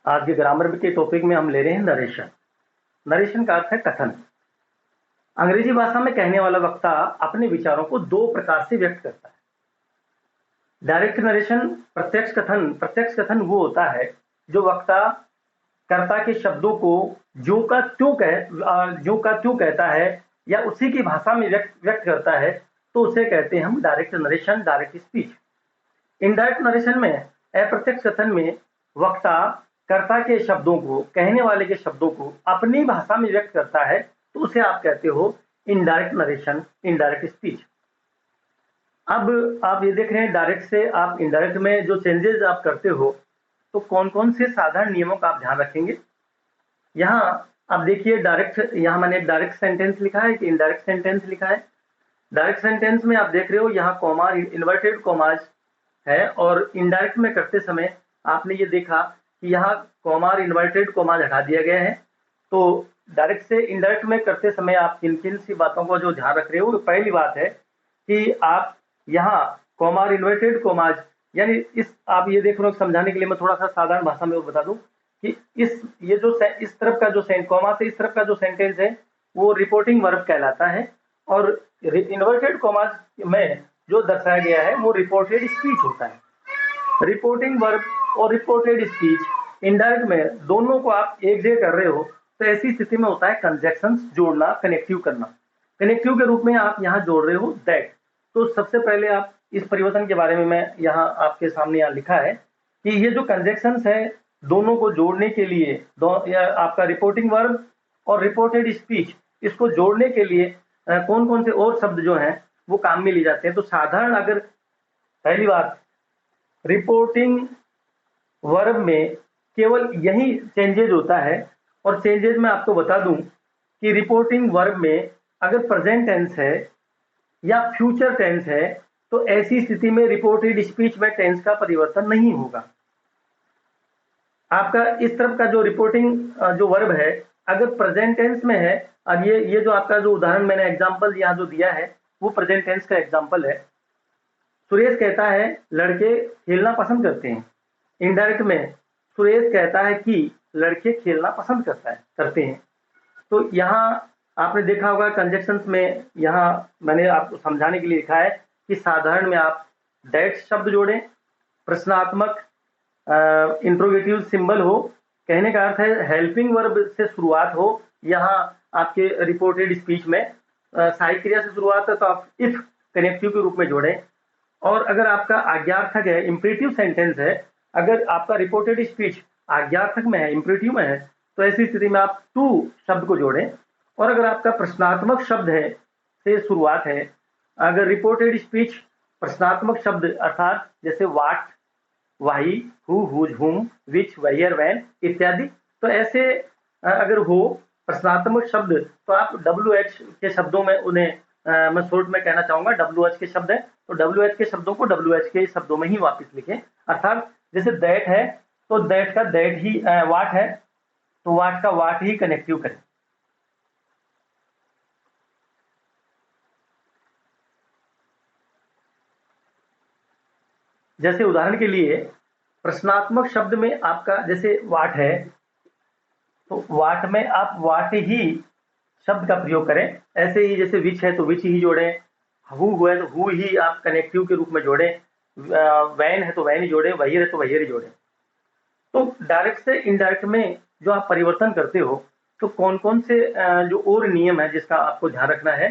आज के ग्रामर के टॉपिक में हम ले रहे हैं नरेशन। नरेशन का अर्थ है कथन। अंग्रेजी भाषा में कहने वाला वक्ता अपने विचारों को दो प्रकार से व्यक्त करता है। डायरेक्ट नरेशन, प्रत्यक्ष कथन वो होता है जो वक्ता कर्ता के शब्दों को ज्यों का त्यों कहता है या उसी की भाषा में व्यक्त करता है, तो उसे कहते हैं हम direct narration, direct speech. Indirect narration में, अप्रत्यक्ष कथन में, वक्ता कर्ता के शब्दों को, कहने वाले के शब्दों को अपनी भाषा में व्यक्त करता है, तो उसे आप कहते हो इनडायरेक्ट नरेशन, इनडायरेक्ट स्पीच। अब आप ये देख रहे हैं, डायरेक्ट से आप इनडायरेक्ट में जो चेंजेस आप करते हो, तो कौन कौन से साधारण नियमों का आप ध्यान रखेंगे। यहाँ आप देखिए, डायरेक्ट, यहाँ मैंने एक डायरेक्ट सेंटेंस लिखा है, एक इनडायरेक्ट सेंटेंस लिखा है। डायरेक्ट सेंटेंस में आप देख रहे हो यहाँ कॉमा, इन्वर्टेड कॉमाज है, और इनडायरेक्ट में करते समय आपने ये देखा कि यहाँ कॉमा और इन्वर्टेड कॉमाज हटा दिया गया है। तो डायरेक्ट से इनडायरेक्ट में करते समय आप किन किन सी बातों को जो ध्यान रख रहे हो। पहली बात है कि आप यहाँ कॉमा और इन्वर्टेड कॉमाज, यानी इस, आप ये देख रहे हो, समझाने के लिए मैं थोड़ा सा साधारण भाषा में बता दूं कि इस तरफ का जो कॉमा से इस तरफ का जो सेंटेंस है वो रिपोर्टिंग वर्ब कहलाता है, और इन्वर्टेड कॉमाज में जो दर्शाया गया है वो रिपोर्टेड स्पीच होता है। रिपोर्टिंग वर्ब और रिपोर्टेड स्पीच इनडायरेक्ट में दोनों को आप एक जगह कर रहे हो, तो ऐसी स्थिति में होता है कंजक्शंस जोड़ना, कनेक्टिव करना। कनेक्टिव के रूप में आप यहाँ जोड़ रहे हो दैट। तो सबसे पहले आप इस परिवर्तन के बारे में मैं यहाँ आपके सामने यहाँ लिखा है कि ये जो कंजक्शंस है दोनों को जोड़ने के लिए, आपका रिपोर्टिंग वर्ब और रिपोर्टेड स्पीच, इसको जोड़ने के लिए कौन कौन से और शब्द जो हैं वो काम में लिए जाते हैं। तो साधारण, अगर पहली बात, रिपोर्टिंग वर्ब में केवल यही चेंजेज होता है, और चेंजेज में आपको बता दूं कि रिपोर्टिंग वर्ब में अगर प्रेजेंट टेंस है या फ्यूचर टेंस है, तो ऐसी स्थिति में रिपोर्टेड स्पीच में टेंस का परिवर्तन नहीं होगा। आपका इस तरफ का जो रिपोर्टिंग जो वर्ब है, अगर प्रेजेंट टेंस में है, अब ये जो आपका जो उदाहरण मैंने एग्जांपल यहाँ जो दिया है वो प्रेजेंट टेंस का एग्जांपल है। सुरेश कहता है लड़के खेलना पसंद करते हैं। इनडायरेक्ट में सुरेश कहता है कि लड़के खेलना पसंद करते हैं। तो यहाँ आपने देखा होगा कंजक्शंस में, यहाँ मैंने आपको समझाने के लिए लिखा है कि साधारण में आप दैट शब्द जोड़ें, प्रश्नात्मक इंट्रोगेटिव सिंबल हो, कहने का अर्थ है हेल्पिंग वर्ब से शुरुआत हो। यहाँ आपके रिपोर्टेड स्पीच में सहायक क्रिया से शुरुआत है, तो आप इफ कनेक्टिव के रूप में जोड़ें। और अगर आपका आज्ञार्थक है, इंपरेटिव सेंटेंस है, अगर आपका रिपोर्टेड स्पीच आज्ञार्थक में है, इंपरेटिव में है, तो ऐसी स्थिति में आप टू शब्द को जोड़ें। और अगर आपका प्रश्नात्मक शब्द है से शुरुआत है, अगर रिपोर्टेड स्पीच प्रश्नात्मक शब्द अर्थात जैसे वाट, वाही, हु, हुज, हुम, विच, वेयर, व्हेन इत्यादि, तो ऐसे अगर हो प्रश्नात्मक शब्द, तो आप WH के शब्दों में उन्हें मैं शॉर्ट में कहना चाहूंगा, WH के शब्द है तो WH के शब्दों को WH के शब्दों में ही वापस लिखें। अर्थात जैसे दैट है तो दैट का दैट ही, वाट है तो वाट का वाट ही कनेक्टिव करें। जैसे उदाहरण के लिए प्रश्नात्मक शब्द में आपका जैसे वाट है, तो वाट में आप वाट ही शब्द का प्रयोग करें। ऐसे ही जैसे विच है तो विच ही जोड़ें, हु है तो हु ही आप कनेक्टिव के रूप में जोड़ें, वैन है तो वैन ही जोड़ें, वहीर है तो वहीर ही जोड़ें। तो डायरेक्ट से इनडायरेक्ट में जो आप परिवर्तन करते हो, तो कौन कौन से जो और नियम है जिसका आपको ध्यान रखना है।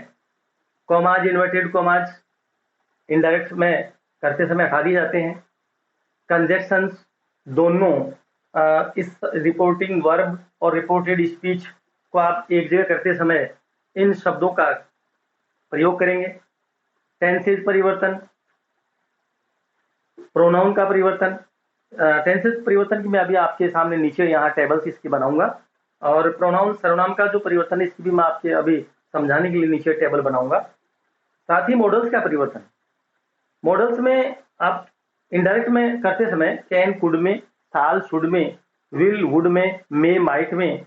कॉमाज, इन्वर्टेड कॉमाज इनडायरेक्ट में करते समय हटा दिए जाते हैं। कंजक्शंस दोनों इस रिपोर्टिंग वर्ब और रिपोर्टेड स्पीच को आप एक जगह करते समय इन शब्दों का प्रयोग करेंगे। टेंसेज परिवर्तन, प्रोनाउन का परिवर्तन, टेंसेज परिवर्तन की मैं अभी आपके सामने नीचे यहाँ टेबल्स इसकी बनाऊंगा, और प्रोनाउन सर्वनाम का जो परिवर्तन है इसकी भी मैं आपके अभी समझाने के लिए नीचे टेबल बनाऊंगा। साथ ही मॉडल्स का परिवर्तन, मॉडल्स में आप इनडायरेक्ट में करते समय कैन, कुड में, साल, शुड में, विल, वुड में, मे, माइट में,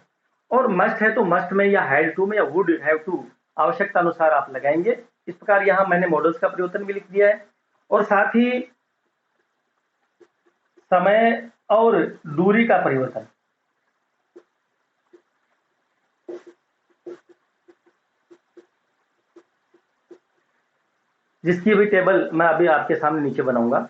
और मस्ट है तो मस्ट में या हैड टू में या वुड हैव टू आवश्यकता अनुसार आप लगाएंगे। इस प्रकार यहाँ मैंने मॉडल्स का परिवर्तन भी लिख दिया है। और साथ ही समय और दूरी का परिवर्तन, जिसकी भी टेबल मैं अभी आपके सामने नीचे बनाऊंगा।